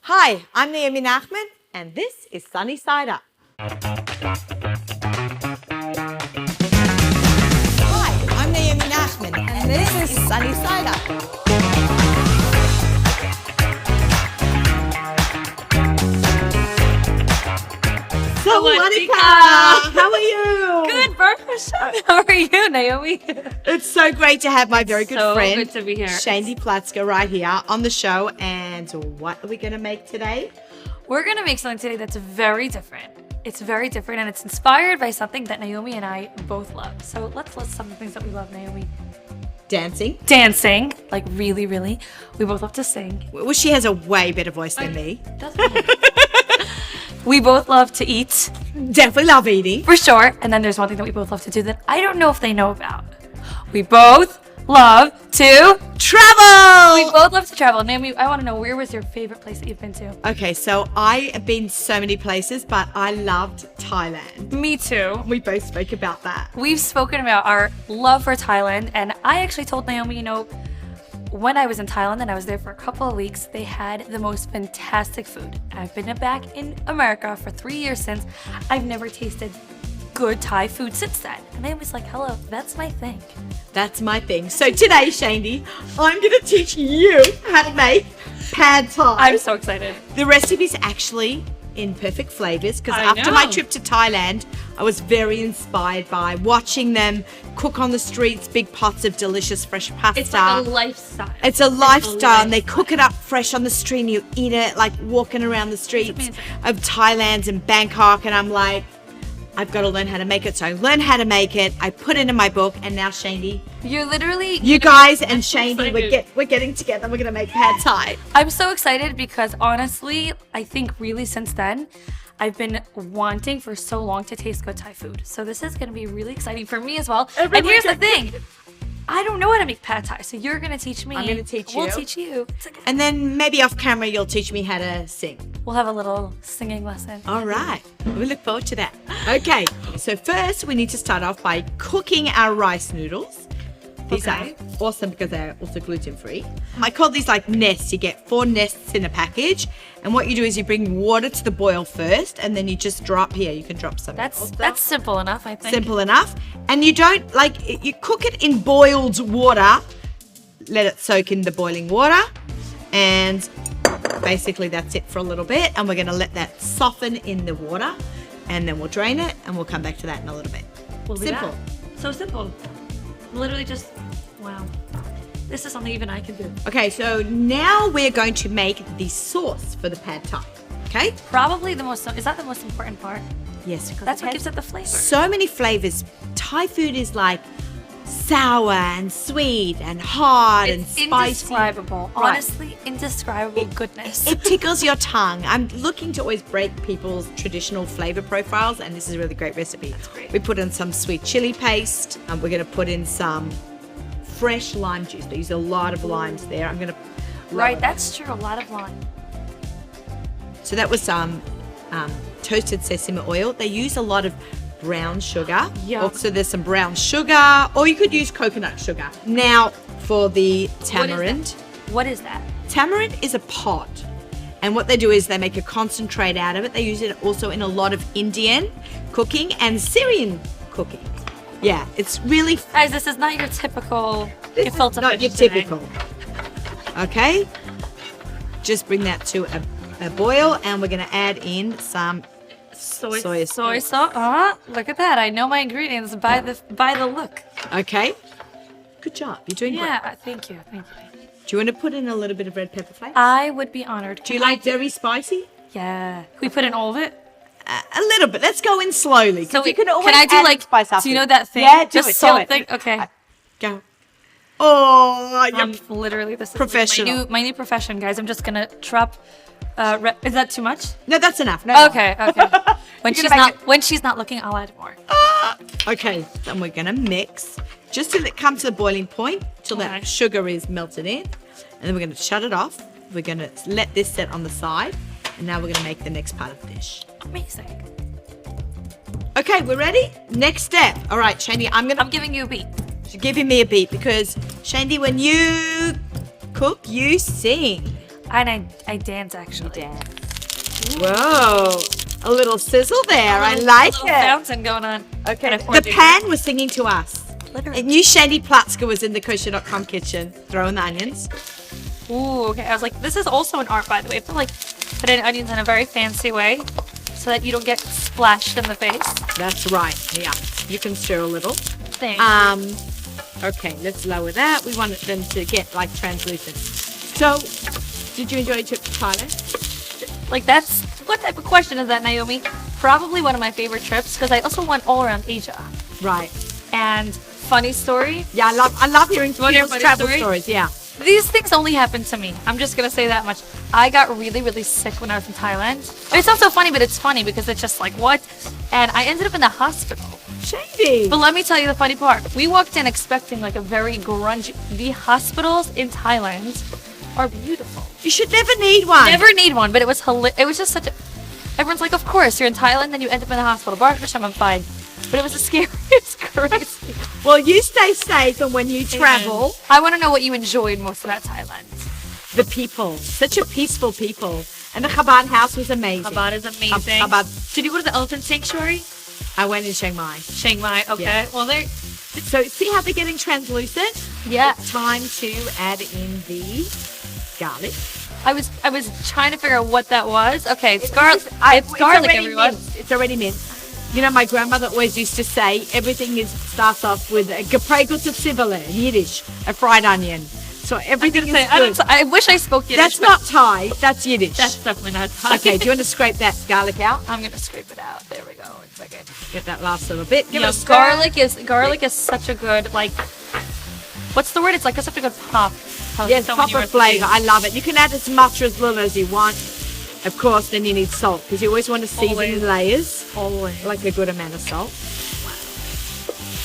Hi, I'm Naomi Nachman, and this is Sunny Side Up. Hi, I'm Naomi Nachman, and this is Sunny Side Up. Sawadika! How are you? Good, Burfish. How are you, Naomi? It's so great to have my very good friend, good to be here. Shaindy Plotzker, right here on the show. And what are we going to make today? We're going to make something today that's very different. It's very different, and it's inspired by something that Naomi and I both love. So let's list some of the things that we love, Naomi. Dancing. Dancing, like really, really. We both love to sing. Well, she has a way better voice than me. Doesn't it? We both love to eat. Definitely love eating. For sure. And then there's one thing that we both love to do that I don't know if they know about. We both love to travel. We both love to travel. Naomi, I want to know, where was your favorite place that you've been to? Okay, so I have been so many places, but I loved Thailand. Me too. We both spoke about that. We've spoken about our love for Thailand, and I actually told Naomi, when I was in Thailand and I was there for a couple of weeks, they had the most fantastic food. I've been back in America for 3 years since. I've never tasted good Thai food since then. And I was like, hello, that's my thing. That's my thing. So today, Shaindy, I'm going to teach you how to make pad Thai. I'm so excited. The recipe's actually in perfect flavors because I after know. my trip to Thailand, I was very inspired by watching them cook on the streets, big pots of delicious fresh pasta. It's like a lifestyle. It's a lifestyle, and they cook it up fresh on the street and you eat it like walking around the streets of Thailand and Bangkok, and I'm like, I've got to learn how to make it. So I learned how to make it. I put it in my book, and now Shaindy, You're literally... you guys and so Shaindy, excited. we're getting together. We're going to make pad Thai. I'm so excited because honestly, I think really since then, I've been wanting for so long to taste good Thai food. So this is going to be really exciting for me as well. And here's the thing. I don't know how to make pad Thai, so you're going to teach me. I'm going to teach you. We'll teach you. And then maybe off camera, you'll teach me how to sing. We'll have a little singing lesson. All right. We look forward to that. Okay. So first, we need to start off by cooking our rice noodles. These are awesome because they're also gluten-free. I call these like nests. You get 4 nests in a package. And what you do is you bring water to the boil first, and then you just drop here. You can drop some. That's simple enough, I think. Simple enough. And you don't, you cook it in boiled water. Let it soak in the boiling water. And basically that's it for a little bit. And we're going to let that soften in the water. And then we'll drain it, and we'll come back to that in a little bit. Simple. So simple. Literally just, wow. This is something even I can do. Okay, so now we're going to make the sauce for the pad Thai. Okay? Probably is that the most important part? Yes, because That's what gives it the flavor. so many flavors. Thai food is like sour and sweet and hot and It's spicy. indescribable. Right. Honestly, indescribable goodness. It tickles your tongue. I'm looking to always break people's traditional flavor profiles, and this is a really great recipe. That's great. We put in some sweet chili paste, and we're going to put in some fresh lime juice. They use a lot of limes there. I'm going to... Right, that's true. A lot of lime. So that was some toasted sesame oil. They use a lot of brown sugar. Yum. Also, there's some brown sugar, or you could use coconut sugar. Now, for the tamarind. What is that? Tamarind is a pod. And what they do is they make a concentrate out of it. They use it also in a lot of Indian cooking and Syrian cooking. Yeah, it's really... Guys, this is not your typical This is not your typical. Okay. Just bring that to a boil, and we're going to add in some soy sauce. Look at that. I know my ingredients by the look. Okay. Good job. You're doing great. Yeah, thank you. Do you want to put in a little bit of red pepper flakes? I would be honored. Do you like very spicy? Yeah. Can we put in all of it? A little bit. Let's go in slowly. So you can always I do add like spice do you know that thing? Yeah, do the it. salt thing? Okay. Go. Oh, you're Literally, this is professional. my new profession, guys. I'm just gonna drop. Is that too much? No, that's enough. No, Okay. When she's not looking, I'll add more. Okay, then we're gonna mix just till it comes to the boiling point, till that sugar is melted in, and then we're gonna shut it off. We're gonna let this set on the side, and now we're gonna make the next part of the dish. Amazing. Okay, we're ready? Next step. All right, Shaindy, I'm giving you a beat. She's giving me a beat because, Shaindy, when you cook, you sing. And I dance actually. Whoa. A little sizzle there. I like little it. fountain going on. Okay. And I The poured it pan was singing to us. Literally. And you, Shaindy Plotzker, was in the Kosherdotcom kitchen throwing the onions. Ooh, okay. I was like, this is also an art, by the way. You have to like put in onions in a very fancy way so that you don't get splashed in the face. That's right. Yeah. You can stir a little. Thanks. Okay, let's lower that. We want them to get like translucent. So, did you enjoy your trip to Thailand? Like that's, what type of question is that, Naomi? Probably one of my favorite trips because I also went all around Asia. Right. And funny story, Yeah, I love hearing Want to hear a people's funny travel story? stories. Yeah. these things only happen to me. I'm just gonna say that much. I got really, really sick when I was in Thailand. It's not so funny, but it's funny because it's just like, what? And I ended up in the hospital. Shaindy. But let me tell you the funny part. We walked in expecting like a very grungy. The hospitals in Thailand are beautiful. You should never need one. Never need one, but it was it was just such a. Everyone's like, of course, you're in Thailand, then you end up in the hospital. Baruch Hashem, I'm fine. But it was the scariest, crazy. Well, you stay safe, and when you travel, I want to know what you enjoyed most about Thailand. the people, such a peaceful people, and the Chabad house was amazing. Chabad is amazing. Chabad. Did you go to the elephant sanctuary? I went in Chiang Mai. Chiang Mai. Okay. Yeah. Well, there. So see how they're getting translucent? Yeah. Time to add in the garlic. I was trying to figure out what that was. Okay, it's garlic. It's garlic, already everyone. minced. It's already minced. You know, my grandmother always used to say everything starts off with a gepregelt sivele in Yiddish, a fried onion. So everything is good. I wish I spoke Yiddish. That's not Thai. That's Yiddish. That's definitely not Thai. Okay, do you want to scrape that garlic out? I'm gonna scrape it out. There we go. It's okay. Get that last little bit. Give Yeah, it a stir. garlic is such a good like. What's the word? It's like such a good pop. Yes, So many proper flavour. recipes. I love it. You can add as much or as little as you want. Of course, then you need salt because you always want to season Always. in layers. Always. Like a good amount of salt.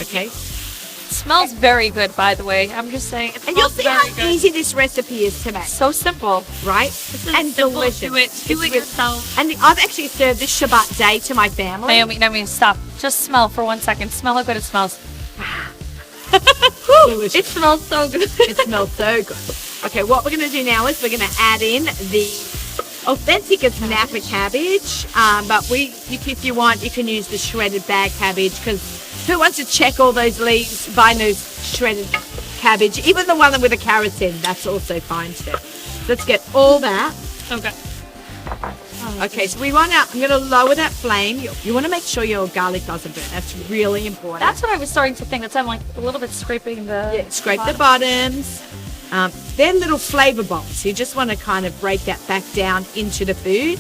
Okay. Smells very good, by the way. I'm just saying. It And you'll smells see how very good. easy this recipe is to make, So simple. right? And Simple. delicious. Do it It's really- yourself. And I've actually served this Shabbat day to my family. Naomi, stop. Just smell for 1 second. Smell how good it smells. Delicious. It smells so good. It smells so good. Okay, what we're going to do now is we're going to add in the authentic as Napa cabbage. But if you want, you can use the shredded bag cabbage because who wants to check all those leaves, buy those shredded cabbage, even the one with the carrots in, that's also fine too. Let's get all that. Okay. Okay, so I'm going to lower that flame. You want to make sure your garlic doesn't burn. That's really important. That's what I was starting to think. That's why I'm like a little bit scraping the. Yeah, scrape the bottoms. They're little flavor bombs. You just want to kind of break that back down into the food.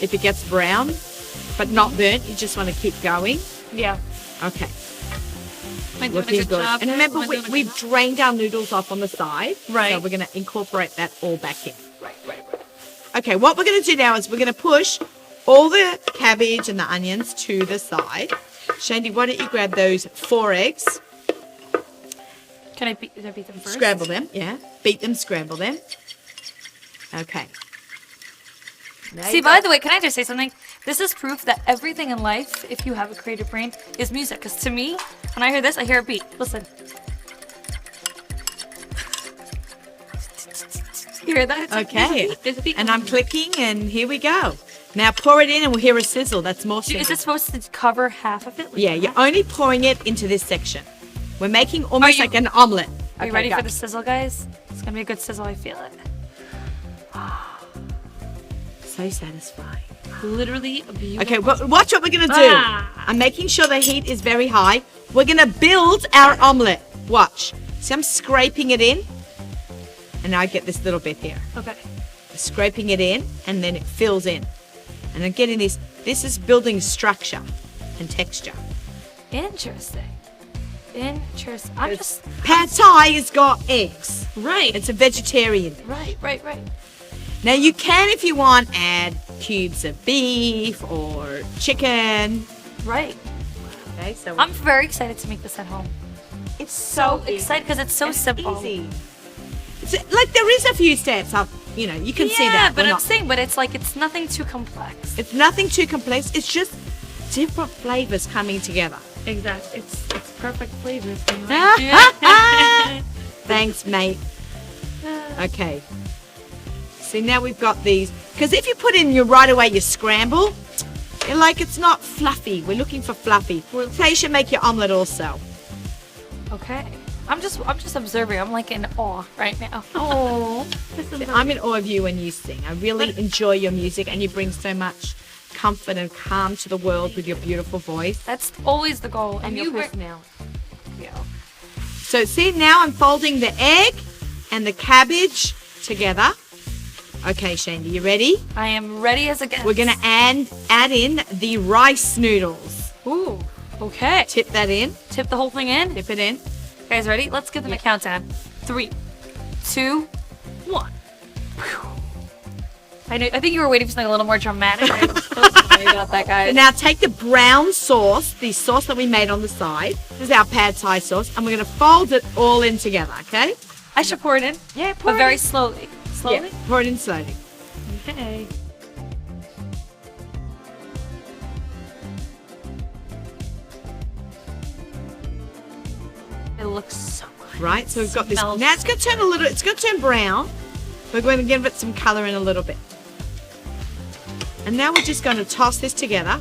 If it gets brown, but not burnt, you just want to keep going. Yeah. Okay, Am I doing a looking good good. job? And remember, Am I doing a good we've job? drained our noodles off on the side. Right. So we're going to incorporate that all back in. Right. Okay, what we're going to do now is we're going to push all the cabbage and the onions to the side. Shaindy, why don't you grab those 4 eggs? Can I beat them first? Scramble them, yeah. Beat them, scramble them. Okay. There See, you go. by the way, can I just say something? This is proof that everything in life, if you have a creative brain, is music. Because to me, when I hear this, I hear a beat. Listen. You hear that? It's like, Okay. There's a beat. And I'm clicking, and here we go. Now pour it in, and we'll hear a sizzle. That's more Is sizzle. it supposed to cover half of it? Like Yeah, you're that? only pouring it into this section. We're making almost you- like an omelet. Are you Okay, ready go. for the sizzle, guys? It's gonna be a good sizzle. I feel it. So satisfying. Literally a beautiful. Okay, watch what we're going to do. Ah. I'm making sure the heat is very high. We're going to build our omelet. Watch. See, I'm scraping it in. And now I get this little bit here. Okay. Scraping it in, and then it fills in. And I'm getting this. This is building structure and texture. Interesting. I'm just Pad Thai has got eggs. right. It's a vegetarian. Right. Now you can, if you want, add cubes of beef or chicken. Right. Okay, so I'm very excited to make this at home. it's So excited because it's so simple. Easy. It's like there is a few steps up. You know, you can see that. but We're I'm not- saying, but it's like it's nothing too complex. it's nothing too complex. It's just different flavors coming together. Exactly. It's perfect flavors. Thanks, mate. Okay. See, now we've got these. Because if you put in right away your scramble, it's not fluffy. We're looking for fluffy. So you should make your omelette also. Okay. I'm just observing. I'm like in awe right now. Oh, I'm in awe of you when you sing. I really enjoy your music, and you bring so much comfort and calm to the world with your beautiful voice. That's always the goal. And your personality. Yeah. So see, now I'm folding the egg and the cabbage together. Okay, Shaindy, you ready? I am ready as a guest. We're going to add in the rice noodles. Ooh, okay. Tip that in. Tip the whole thing in? Tip it in. Guys, ready? Let's give them a countdown. 3, 2, 1. I think you were waiting for something a little more dramatic. I was so sorry about that, guys. Now take the brown sauce, the sauce that we made on the side. This is our pad thai sauce, and we're going to fold it all in together, okay? I should pour it in? Yeah, pour but it very in. slowly. Slowly? Yeah, pour it in slowly. Okay. It looks so good. Right, so we've got this. Smells Now it's going to turn it's going to turn brown. We're going to give it some color in a little bit. And now we're just going to toss this together.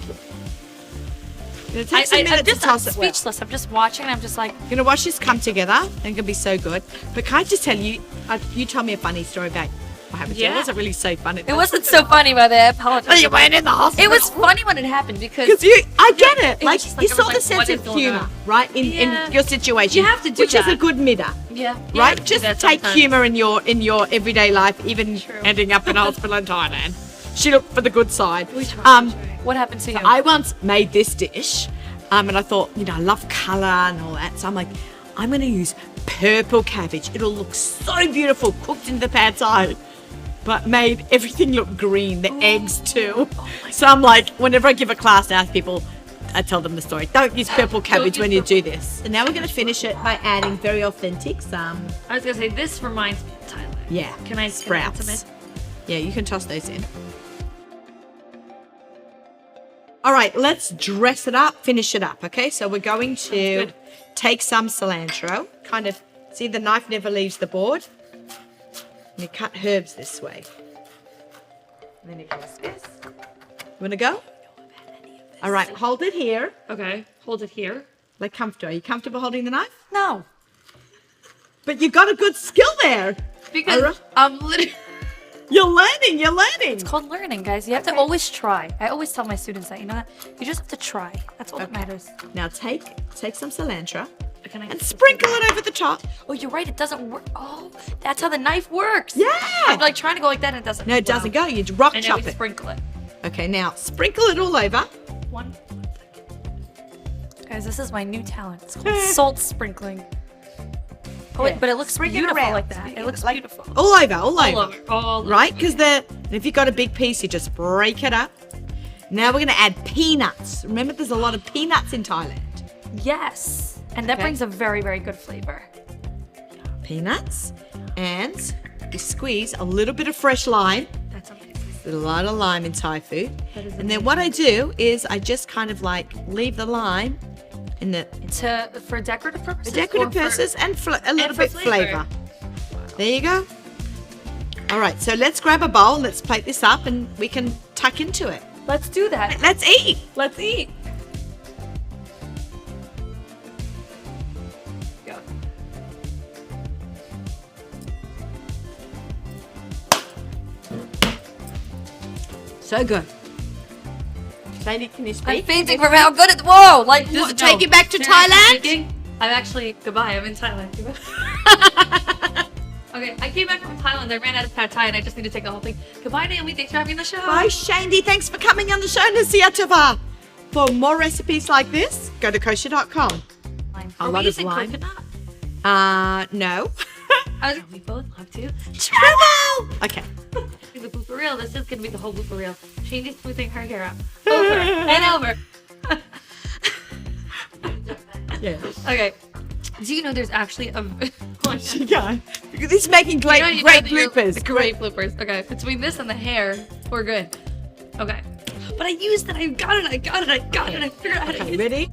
It takes a minute to toss it well. Speechless. I'm just watching and I'm just like... You're going to watch this come together and it's going to be so good. But can I just tell you, you told me a funny story about what happened. Yeah. It wasn't really so funny. It wasn't so funny, by the way. I apologize. You went in the hospital. It was funny when it happened because... I get it. Like, just you like, saw I the was like, sense what of is humor, going on? right? In your situation. You have to do which is that. a good midder. Yeah. Right? Just take humor in your everyday life, even True. ending up in a hospital in Thailand. She looked for the good side. What happened to you? I once made this dish, and I thought, I love colour and all that. So I'm like, I'm going to use purple cabbage. It'll look so beautiful cooked in the pad thai. But made everything look green, the eggs too. So I'm like, whenever I give a class to ask people, I tell them the story. Don't use purple cabbage when you do this. And now we're going to finish it by adding very authentic I was going to say, this reminds me of Thailand. Yeah. Can I sprouts? Yeah, you can toss those in. All right, let's dress it up, finish it up, okay? So we're going to take some cilantro, kind of, see the knife never leaves the board. And you cut herbs this way. And then you press this. You want to go? All right, hold it here. Okay, hold it here. Like comfortable. Are you comfortable holding the knife? No. But you got a good skill there. Because I'm literally... You're learning. It's called learning, guys. You have to always try. I always tell my students that, that you just have to try. That's all that matters. Now take some cilantro and just sprinkle it over the top. Oh, you're right. It doesn't work. Oh, that's how the knife works. Yeah. I'm like trying to go like that and it doesn't. No, it doesn't go. You rock and chop then we it. Sprinkle it. Okay, now sprinkle it all over. One second. Guys, this is my new talent. It's called salt sprinkling. Oh, wait, but it looks beautiful like that. It looks beautiful. All over. All right? Because if you've got a big piece, you just break it up. Now we're going to add peanuts. Remember, there's a lot of peanuts in Thailand. Yes. And that brings a very, very good flavor. Peanuts. And we squeeze a little bit of fresh lime. That's amazing. There's a lot of lime in Thai food. And then what I do is I just kind of like leave the lime in the... For decorative purposes? Decorative purposes and a little bit flavor. There you go. All right, so let's grab a bowl. Let's plate this up and we can tuck into it. Let's do that. Let's eat. Let's eat. Go. So good. Shaindy, can you speak? I'm fainting from how good it. Whoa! Like, does it take you back to Thailand? I'm actually goodbye. I'm in Thailand. Okay, I came back from Thailand. I ran out of pad thai, and I just need to take the whole thing. Goodbye, Naomi. Thanks for having me on the show. Bye, Shaindy. Thanks for coming on the show, Nasiatava. For more recipes like this, go to Kosherdotcom. Are we using coconut? No. We both love to. Travel. Okay. The blooper reel. This is gonna be the whole blooper reel. Shandy's smoothing her hair up. Over and over. Yeah. Okay. Do you know there's actually a... Yeah. This is making great bloopers. Great bloopers. Okay. Between this and the hair, we're good. Okay. But I used it. I got it. I figured out how to use it. Ready?